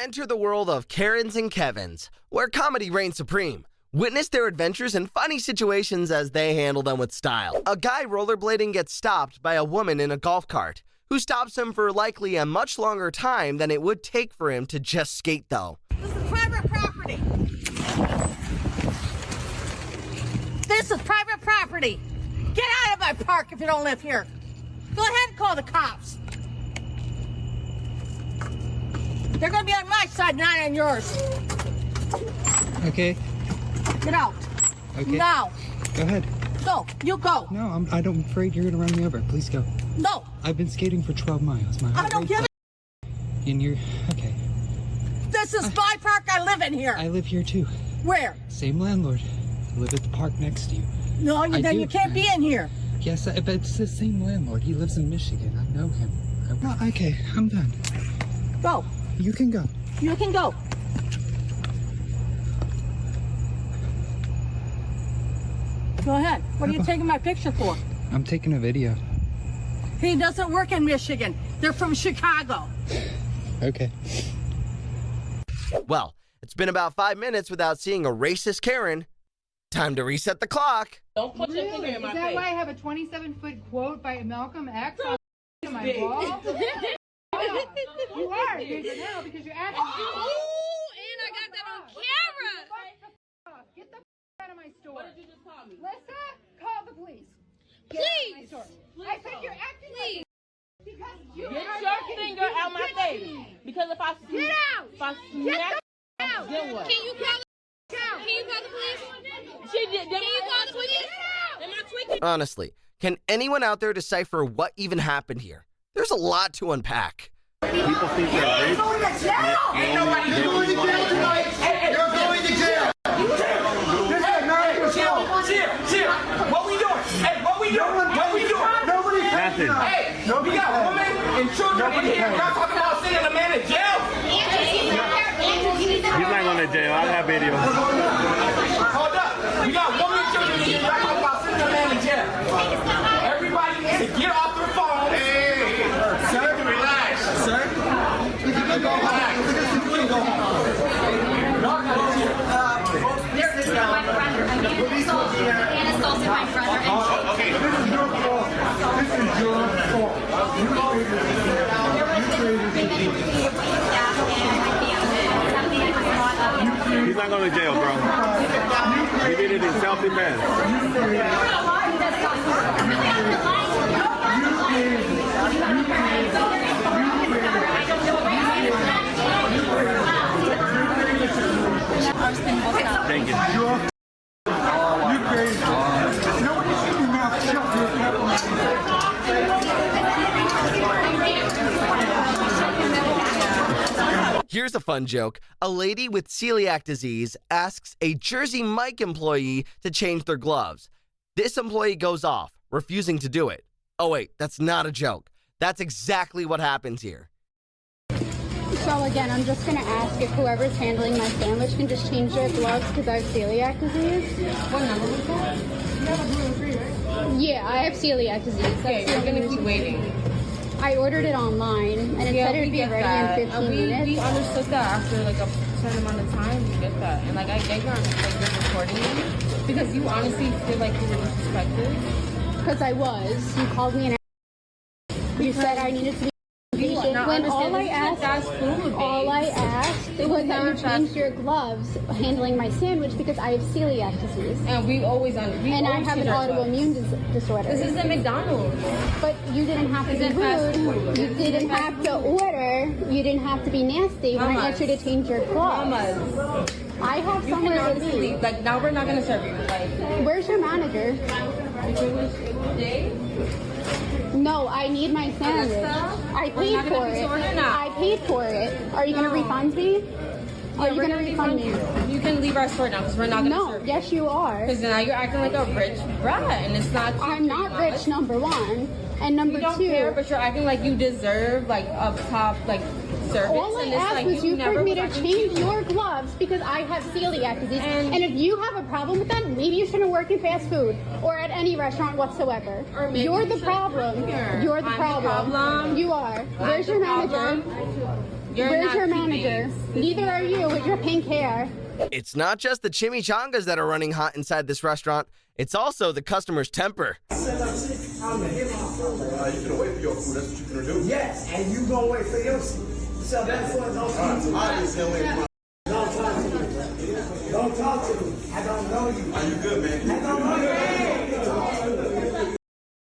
Enter the world of Karens and Kevins, where comedy reigns supreme. Witness their adventures and funny situations as they handle them with style. A guy rollerblading gets stopped by a woman in a golf cart, who stops him for likely a much longer time than it would take for him to just skate though. This is private property. This is private property. Get out of my park if you don't live here. Go ahead and call the cops. They're going to be on my side, not on yours. Okay. Get out. Okay. Now. Go ahead. Go. You go. No, I'm afraid you're gonna run me over. Please go. No. I've been skating for 12 miles. My I don't give a. And you're okay. This is my park. I live in here. I live here too. Where? Same landlord. I live at the park next to you. No, then you can't be in here. Yes, but it's the same landlord. He lives in Michigan. I know him. Well, okay, I'm done. Go. You can go. You can go. Go ahead. What are you taking my picture for? I'm taking a video. He doesn't work in Michigan. They're from Chicago. Okay. Well, it's been about 5 minutes without seeing a racist Karen. Time to reset the clock. Don't put your finger in my face. Is that why I have a 27-foot quote by Malcolm X on my wall? You are. Now because you're acting. Oh, and I got that on camera. Get the out of my store. What did you just call me? Lisa, call the police. Please. I think you're acting Please. like because you Get are your making finger me out my get face. me. Because if I Get out. If I Get smack the out. then what? Can you call the police? She did. Can you call the police? Am I tweaking? Honestly, can anyone out there decipher what even happened here? There's a lot to unpack. People think they're rich. Ain't nobody going to jail tonight. You're going to jail. Chill. What we doing? Hey, what we doing? What we doing? Nobody's Hey, nothing. we got women and children in here. Y'all talking about sending a man to jail? He's not going to jail. I have video. Hold up. We got women and children in here. Y'all talking about sending a man to jail? Everybody needs to get off their phones. Hey, sir, relax. Sir, you can go relax. You can go This is my brother. Anna assaulted my brother. Okay. This is your fault. This is your fault. He's not going to jail, bro. He did it in self-defense. Thank you. You crazy. Nobody should be mouth shut. Here's a fun joke. A lady with celiac disease asks a Jersey Mike employee to change their gloves. This employee goes off, refusing to do it. Oh wait, that's not a joke. That's exactly what happens here. So again, I'm just going to ask if whoever's handling my sandwich can just change their gloves because I have celiac disease. What number was that? You have a gluten-free, right? Yeah, I have celiac disease. Okay, you're gonna keep waiting. I ordered it online and it said it'd be ready in 15 minutes. We understood that after like a certain amount of time we get that. And like I get you're recording me because you honestly feel like you were disrespected. Because I was. You called me an You said I needed to be patient. When all I asked was that you change your gloves handling my sandwich because I have celiac disease. And we always and I have an autoimmune disorder. This is a McDonald's. But you didn't have to be rude. You didn't have to order. You didn't have to be nasty when I asked you to change your gloves. I have somewhere to be. Like now we're not gonna serve you. Like where's your manager? No, I need my sandwich. I paid for it. I paid for it. Are you gonna refund me? Are you gonna refund me? You can leave our store now because we're not gonna serve you. Yes, you are. Because now you're acting like a rich brat, and it's not. I'm not rich, number one, and number we don't two. Care, but you're acting like you deserve like up top like service. All I asked was you for me to change your gloves because I have celiac disease. And if you have a problem with that, maybe you shouldn't work in fast food or at any restaurant whatsoever. You're the problem. You're the problem. You are. Where's your manager? Where's not your two manager? things. Neither are you with your pink hair. It's not just the chimichangas that are running hot inside this restaurant, it's also the customer's temper. You can wait for your food. That's what you can do. Yes, and you gonna wait for your seat. So that's what don't talk to me. Don't talk to me. Don't talk to me. I don't know you. Are you good, man? I don't know you. What's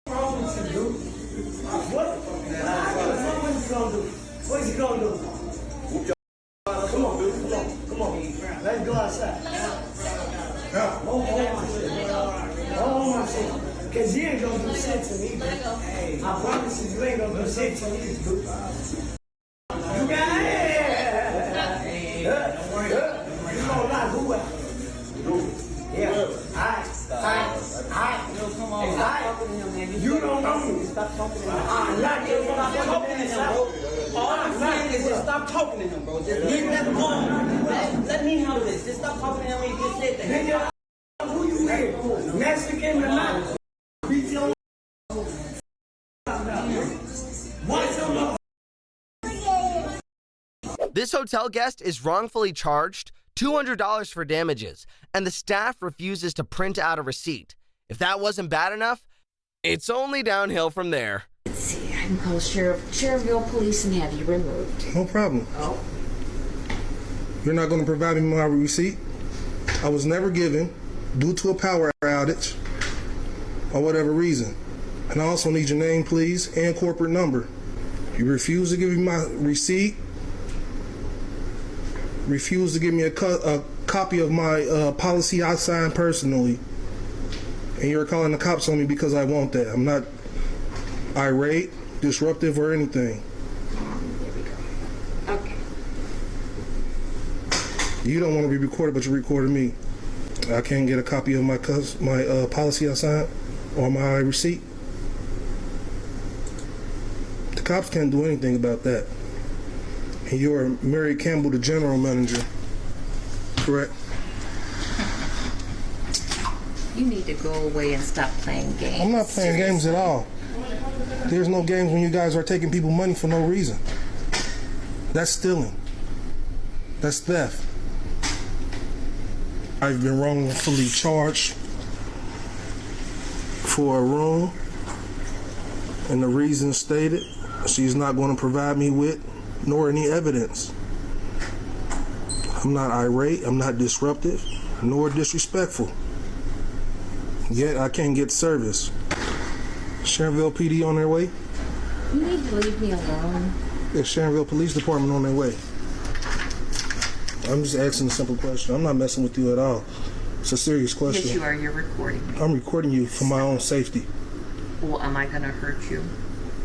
wrong with you, dude? What you gonna do? What you gonna do? Come on, dude. Come on. Let's go outside. Hold my shit. Cause you ain't gonna do shit to me, dude. I promise you, you ain't gonna do shit to me, dude. You got it. You gonna lie, who else? Yeah. Alright. You don't know me. Stop talking to him. I'm not gonna stop talking to him, bro. All I'm saying is just stop talking to him, bro. Just leave that alone. Let me handle this. Just stop talking to him when you just said that. Nigga, who you with? Mexican or not? This hotel guest is wrongfully charged $200 for damages, and the staff refuses to print out a receipt. If that wasn't bad enough, it's only downhill from there. Let's see, I can call Sheriffville Police and have you removed. No problem. Oh. You're not going to provide me my receipt? I was never given due to a power outage or whatever reason. And I also need your name, please, and corporate number. You refuse to give me my receipt, refuse to give me a copy of my policy I signed personally, and you're calling the cops on me because I want that. I'm not irate, disruptive, or anything. Okay. You don't want to be recorded, but you recorded me. I can't get a copy of my policy I signed or my receipt. The cops can't do anything about that. And you're Mary Campbell, the general manager, correct? You need to go away and stop playing games. I'm not playing games at all. There's no games when you guys are taking people money for no reason. That's stealing. That's theft. I've been wrongfully charged for a room, and the reason stated, she's not going to provide me with nor any evidence. I'm not irate, I'm not disruptive, nor disrespectful. Yet I can't get service. Sharonville PD on their way? You need to leave me alone. Is Sharonville Police Department on their way? I'm just asking a simple question. I'm not messing with you at all. It's a serious question. Yes, you are. You're recording me. I'm recording you for my own safety. Well, am I going to hurt you?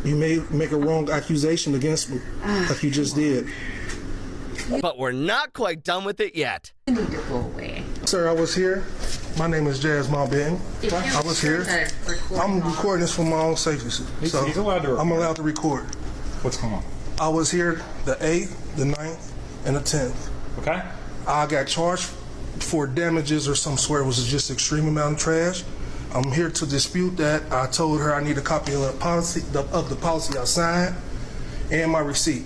You may make a wrong accusation against me, like you just did. But we're not quite done with it yet. You need to go away. Sir, I was here. My name is Jazz Malbenton. I was here. I'm recording this for my own safety. So he's allowed to record. I'm allowed to record. What's going on? I was here the 8th, the 9th, and the 10th. Okay. I got charged for damages or some sort. It was just extreme amount of trash. I'm here to dispute that. I told her I need a copy of the policy I signed and my receipt.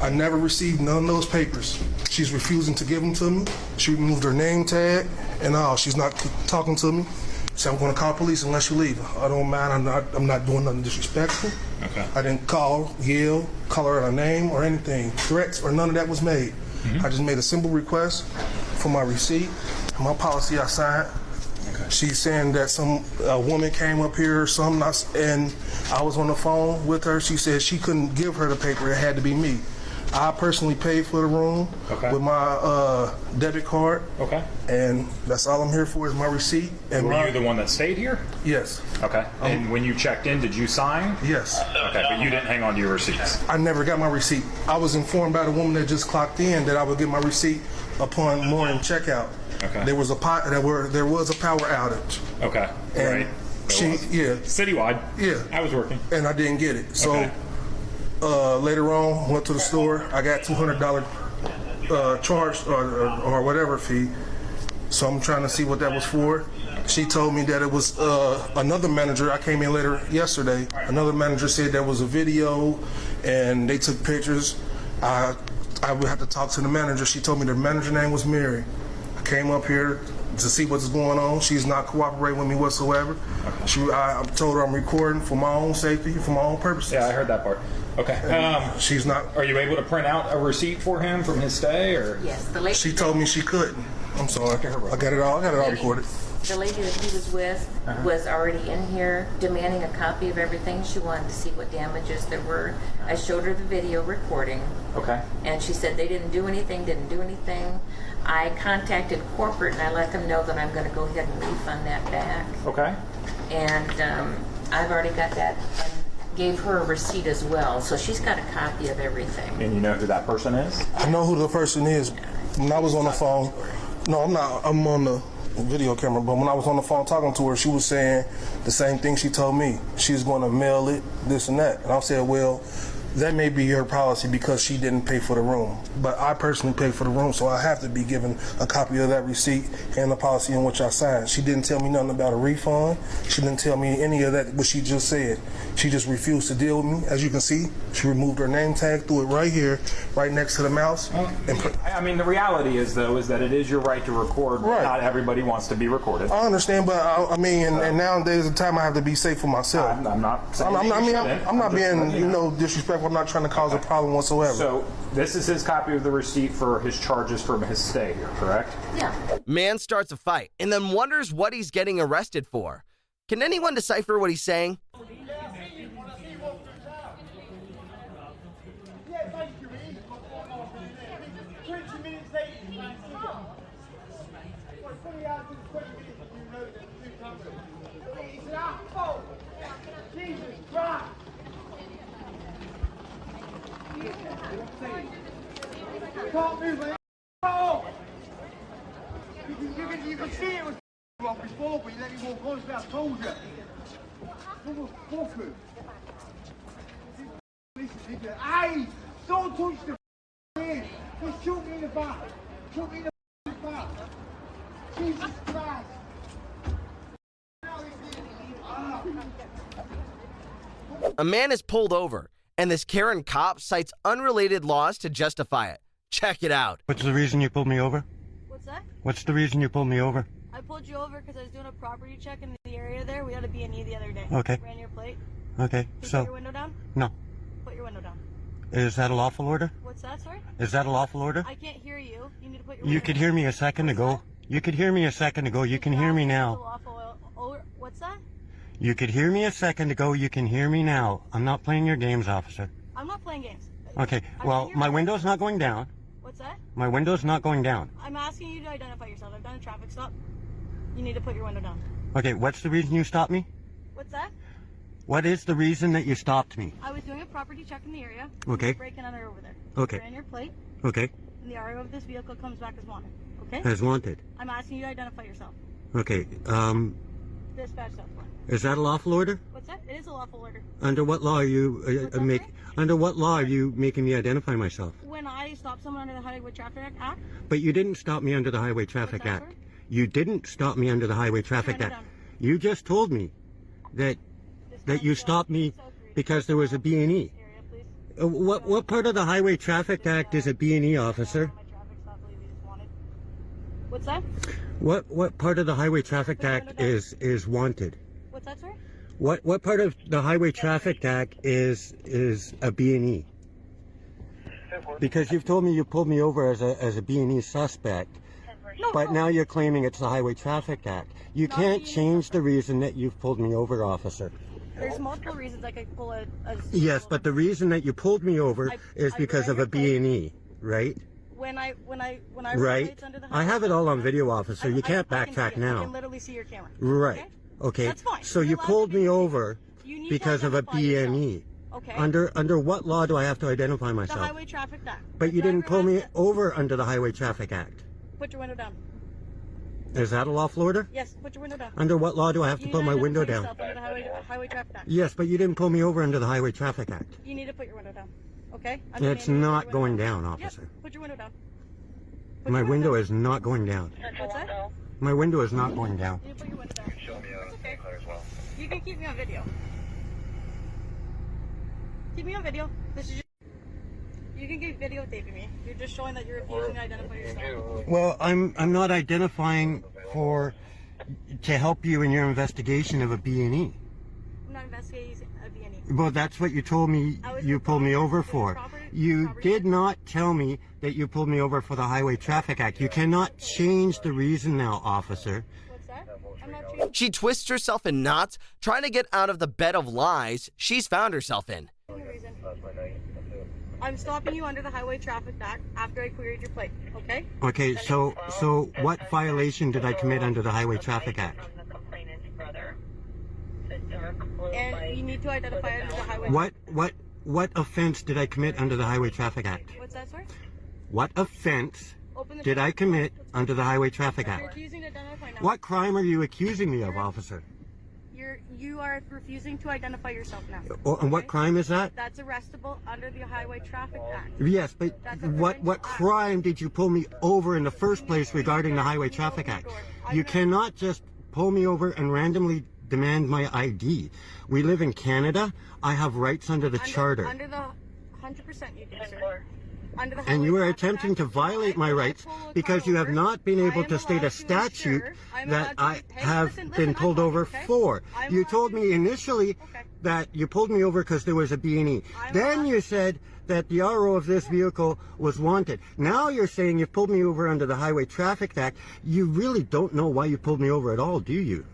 I never received none of those papers. She's refusing to give them to me. She removed her name tag and all. She's not talking to me. She said, I'm going to call police unless you leave. I don't mind. I'm not doing nothing disrespectful. Okay. I didn't yell, call her a name or anything. Threats or none of that was made. I just made a simple request for my receipt and my policy I signed. Okay. She's saying that a woman came up here or something, and I was on the phone with her. She said she couldn't give her the paper. It had to be me. I personally paid for the room with my debit card. Okay. And that's all I'm here for is my receipt. And were you the one that stayed here? Yes. Okay. And when you checked in, did you sign? Yes. Okay, but you didn't hang on to your receipts? I never got my receipt. I was informed by the woman that just clocked in that I would get my receipt upon morning checkout. Okay. There was a power outage. Okay. And right. Citywide. Yeah. I was working. And I didn't get it. So. Okay. Later on, went to the store. I got $200 charge or whatever fee. So I'm trying to see what that was for. She told me that it was another manager. I came in later yesterday. Another manager said there was a video and they took pictures. I I would have to talk to the manager. She told me the manager name was Mary. I came up here to see what's going on. She's not cooperating with me whatsoever. I told her I'm recording for my own safety, for my own purposes. Yeah, I heard that part. Okay. She's not. Are you able to print out a receipt for him from his stay, or? Yes, the lady. She told me she couldn't. I'm sorry. I got it all. Recorded. The lady that he was with was already in here demanding a copy of everything. She wanted to see what damages there were. I showed her the video recording. Okay. And she said they didn't do anything. I contacted corporate and I let them know that I'm going to go ahead and refund that back. Okay. And I've already got that and gave her a receipt as well. So she's got a copy of everything. And you know who that person is? I know who the person is. When I was on the phone, no, I'm not. I'm on the video camera, but when I was on the phone talking to her, she was saying the same thing she told me. She's going to mail it, this and that. And I said, well, that may be her policy because she didn't pay for the room. But I personally paid for the room, so I have to be given a copy of that receipt and the policy in which I signed. She didn't tell me nothing about a refund. She didn't tell me any of that, what she just said. She just refused to deal with me. As you can see, she removed her name tag, threw it right here, right next to the mouse. I mean, the reality is, though, is that it is your right to record. Right. Not everybody wants to be recorded. I understand, but I mean, and nowadays, the time I have to be safe for myself. I'm not saying I'm not being, disrespectful. I'm not trying to cause a problem whatsoever. So this is his copy of the receipt for his charges for his stay here, correct? Yeah. Man starts a fight and then wonders what he's getting arrested for. Can anyone decipher what he's saying? Can't move, man. Oh! You can see it was off before, but you let me walk on, so I told you. Motherfucker. Listen, hey! Don't touch the hand. Just shoot me in the back. Shoot me in the back. Jesus Christ. A man is pulled over, and this Karen cop cites unrelated laws to justify it. Check it out. What's the reason you pulled me over? What's that? What's the reason you pulled me over? I pulled you over because I was doing a property check in the area there. We had a B&E the other day. Okay. Ran your plate. Okay, Put so... your window down? No. Put your window down. Is that a lawful order? What's that, sorry? Is that a lawful order? I can't hear you. You need to put your window You could hear me a second ago. You could hear me a second ago. You can hear me now. What's that? You could hear me a second ago. You can hear me now. I'm not playing your games, officer. I'm not playing games. Okay, well, my window's not going down. What's that? My window's not going down. I'm asking you to identify yourself. I've done a traffic stop. You need to put your window down. Okay, what's the reason you stopped me? What's that? What is the reason that you stopped me? I was doing a property check in the area. Okay. Breaking under over there. Okay. Ran your plate. Okay. And the RO of this vehicle comes back as wanted. Okay? As wanted. I'm asking you to identify yourself. Okay, Dispatch that one. is that a lawful order? What's that? It is a lawful order. Under what law are you under what law are you making me identify myself? When I stop someone under the Highway Traffic Act. But you didn't stop me under the Highway Traffic Act. You didn't stop me under the Highway Traffic Act. You just told me that you stopped me because there was a B&E. What part of the Highway Traffic Act is a B&E, officer? What's that? What part of the Highway Traffic Act is wanted? What's that, sir? What part of the Highway Traffic Act is a B&E? Because you've told me you pulled me over as a B&E suspect, but now you're claiming it's the Highway Traffic Act. You can't change the reason that you've pulled me over, officer. There's multiple reasons I could pull a Yes, but the reason that you pulled me over is because of a B&E, right? When I Right. I have it all on video, officer. You can't backtrack now. I can literally see your camera. Right. Okay. That's fine. So you pulled me over because of a B&E. Okay. Under what law do I have to identify The myself? Highway Traffic Act. But you didn't pull me over under the Highway Traffic Act. Put your window down. Is that a lawful order? Yes, put your window down. Under what law do I have to You put need my to window identify down? yourself under the Highway Traffic Act. Yes, but you didn't pull me over under the Highway Traffic Act. You need to put your window down. Okay? It's not going down, officer. Yep, put your window down. My window is not going down. What's that? My window is not going down. You need to put your window down. It's okay. You can keep me on video. Keep me on video. This is you can keep videotaping me. You're just showing that you're refusing to identify yourself. Well, I'm not identifying to help you in your investigation of a B&E. I'm not investigating a B&E. Well, that's what you told me you pulled me over for. You did not tell me that you pulled me over for the Highway Traffic Act. You cannot change the reason now, officer. What's that? I'm not changing. She twists herself in knots, trying to get out of the bed of lies she's found herself in. I'm stopping you under the Highway Traffic Act after I queried your plate, okay? Okay, so what violation did I commit under the Highway Traffic Act? And you need to identify under the Highway. What offense did I commit under the Highway Traffic Act? What's that, sir? What offense did I commit under the Highway Traffic You're Act? refusing to identify now. What crime are you accusing me of, officer? You are refusing to identify yourself now. Oh, and what crime is that? That's arrestable under the Highway Traffic Act. Yes, but what crime did you pull me over in the first place regarding the Highway Traffic Act? You cannot just pull me over and randomly demand my ID. We live in Canada. I have rights under the Charter. Under the 100% you do, sir. Under the And you are Highway attempting to violate my rights because you have not been able to state a statute that I have been pulled over for. You told me initially that you pulled me over because there was a B&E. Then you said that the RO of this vehicle was wanted. Now you're saying you pulled me over under the Highway Traffic Act. You really don't know why you pulled me over at all, do you?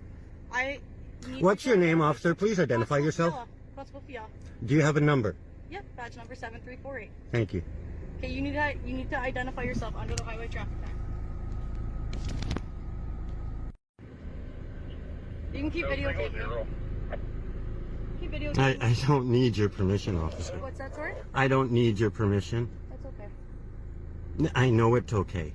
What's your name, officer? Please identify yourself. Do you have a number? Yep, badge number 7348. Thank you. Okay, you need to identify yourself under the Highway Traffic Act. You can keep videotaping. Keep videotaping. I don't need your permission, officer. What's that, sorry? I don't need your permission. That's okay. I know it's okay.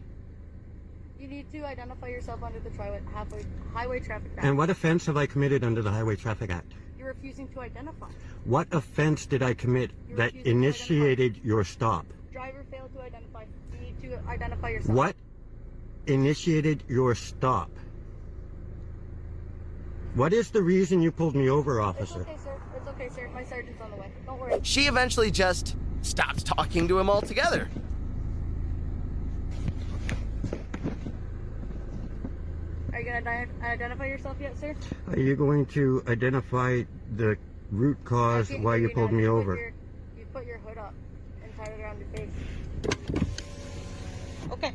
You need to identify yourself under the Highway Traffic Act. And what offense have I committed under the Highway Traffic Act? You're refusing to identify. What offense did I commit that initiated your stop? Driver failed to identify. You need to identify yourself. What initiated your stop? What is the reason you pulled me over, officer? It's okay, sir. It's okay, sir. My sergeant's on the way. Don't worry. She eventually just stops talking to him altogether. Are you going to identify yourself yet, sir? Are you going to identify the root cause why you pulled me over? You put your hood up and tied it around your face. Okay.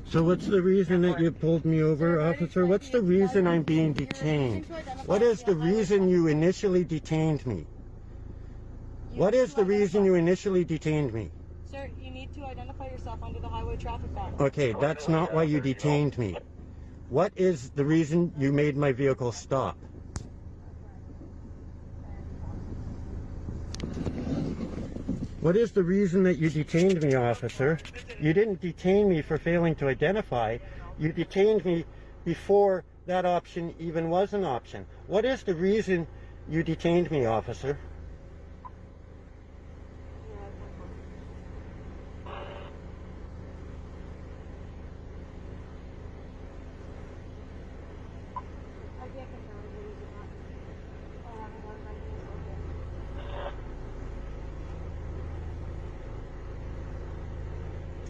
So what's the reason that you pulled me over, officer? What's the reason I'm being detained? What is the reason you initially detained me? What is the reason you initially detained me? Sir, you need to identify yourself under the Highway Traffic Act. Okay, that's not why you detained me. What is the reason you made my vehicle stop? What is the reason that you detained me, officer? You didn't detain me for failing to identify. You detained me before that option even was an option. What is the reason you detained me, officer?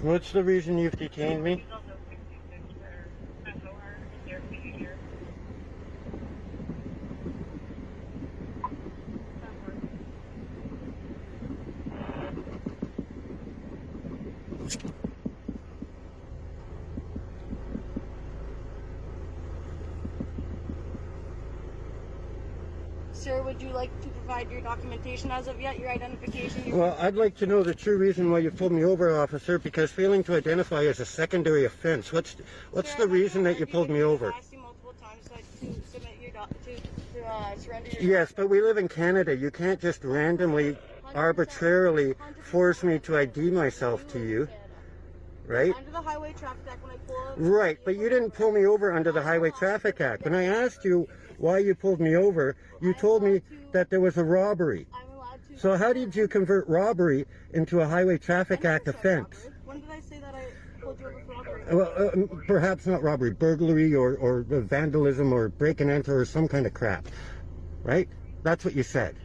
What's the reason you've detained me? Sir, would you like to provide your documentation as of yet, your identification? Well, I'd like to know the true reason why you pulled me over, officer, because failing to identify is a secondary offense. What's the reason that you pulled me over? I've asked you multiple times to submit your surrender your Yes, but we live in Canada. You can't just randomly, arbitrarily force me to ID myself to you, right? Under the Highway Traffic Act, when I pull over... Right, but you didn't pull me over under the Highway Traffic Act. When I asked you why you pulled me over. You told me that there was a robbery. I'm allowed to. So how did you convert robbery into a Highway Traffic Act offense? When did I say that I pulled you over for robbery? Well, perhaps not robbery, burglary or vandalism or break and enter or some kind of crap, right? That's what you said.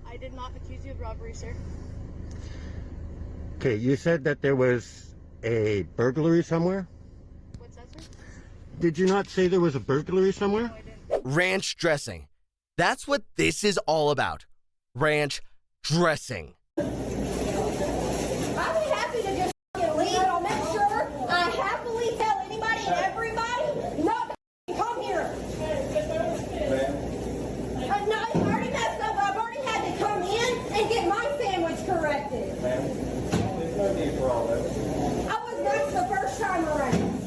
I did not accuse you of robbery, sir. Okay, you said that there was a burglary somewhere? What's that, sir? Did you not say there was a burglary somewhere? No, I didn't. Ranch dressing. That's what this is all about. Ranch dressing. I'll be happy to just leave. I'll make sure I happily tell anybody and everybody not to come here. No, I've already messed up. I've already had to come in and get my sandwich corrected. I was nice the first time around.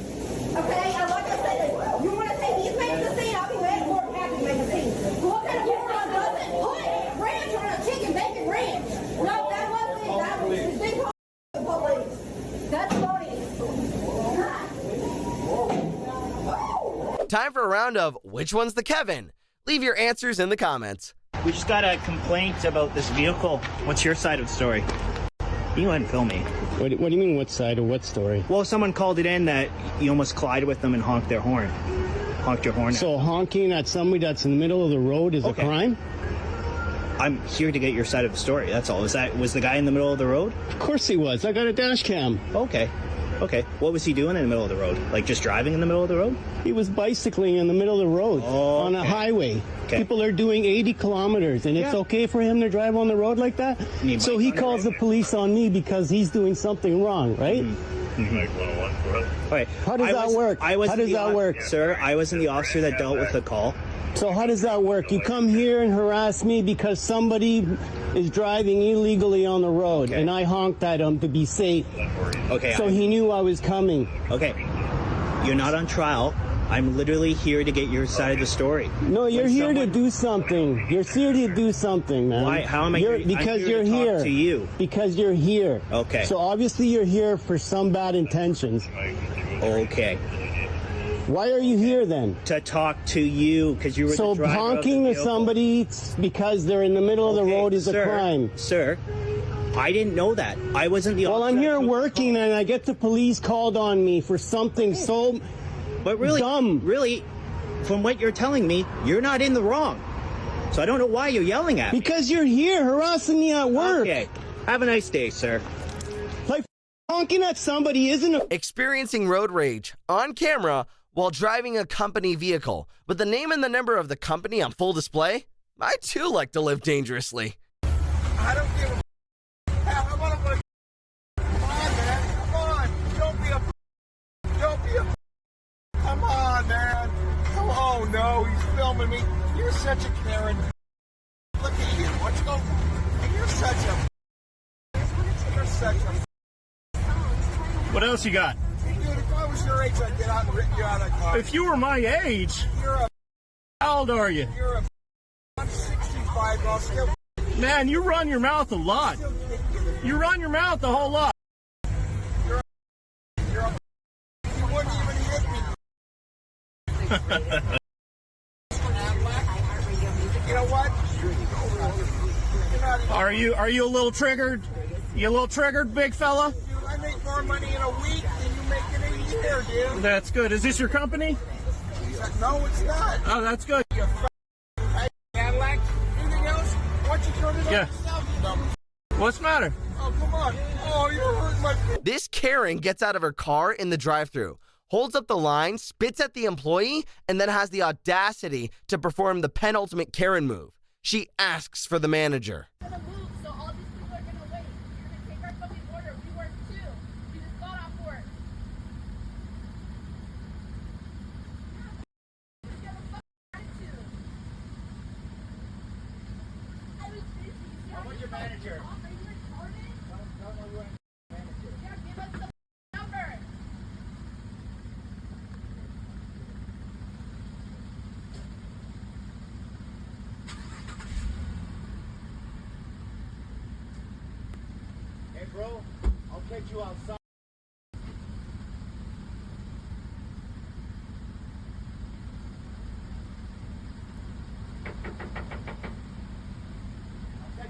Okay, and like I said, you want to say he's making the scene, I'll be more than happy to make a scene. What kind of moron doesn't put ranch on a chicken bacon ranch? No, that wasn't it. That was his big police. That's funny. Time for a round of Which One's the Kevin? Leave your answers in the comments. We just got a complaint about this vehicle. What's your side of the story? You go ahead and film me. What do you mean, what side or what story? Well, someone called it in that you almost collided with them and honked their horn. Honked your horn. So honking at somebody that's in the middle of the road is a crime? I'm here to get your side of the story. That's all. Was the guy in the middle of the road? Of course he was. I got a dash cam. Okay. What was he doing in the middle of the road? Like just driving in the middle of the road? He was bicycling in the middle of the road on a highway. Okay. People are doing 80 kilometers, and it's okay for him to drive on the road like that? So he calls the police on me because he's doing something wrong, right? Okay. How does that work? How does that work? Sir, I wasn't the officer that dealt with the call. So how does that work? You come here and harass me because somebody is driving illegally on the road, and I honked at him to be safe. Okay. So he knew I was coming. Okay. You're not on trial. I'm literally here to get your side of the story. No, you're here to do something. You're here to do something, man. Why? How am I here? Because you're to here. Talk to you. Because you're here. Okay. So obviously you're here for some bad intentions. Okay. Why are you here then? To talk to you, because you were so the driver honking of the to somebody because they're in the middle of the road is a crime. Sir, I didn't know that. I wasn't the officer. Well, I'm here working and I get the police called on me for something so dumb. Really, from what you're telling me, you're not in the wrong. So I don't know why you're yelling at me. Because you're here harassing me at work. Okay. Have a nice day, sir. Like honking at somebody isn't experiencing road rage on camera while driving a company vehicle with the name and the number of the company on full display. I too like to live dangerously. I don't give a come on, man. Come on. Don't be a come on, man. Come on, no, he's filming me. You're such a Karen. Look at you. What's going on? You're such a What else you got? Dude, if I was your age, I'd get out and rip you out of the car. If you were my age, how old are you? I'm 65, I'll still. Man, you run your mouth a lot. You run your mouth a whole lot. You wouldn't even hit me. You know what? Are you a little triggered? You a little triggered, big fella? Dude, I make more money in a week than you make in a year, dude. That's good. Is this your company? No, it's not. Oh, that's good. You Cadillac. Anything else? Why don't you turn it on yourself, you dumb? What's the matter? Oh, come on. Oh, you're hurting my... This Karen gets out of her car in the drive-thru, holds up the line, spits at the employee, and then has the audacity to perform the penultimate Karen move. She asks for the manager. Hey, bro, I'll catch you outside.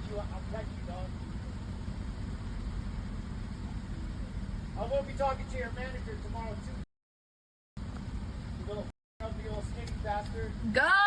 you. I'll text you, dog. I will be talking to your manager tomorrow, too. You little ugly, little skinny bastard. Go!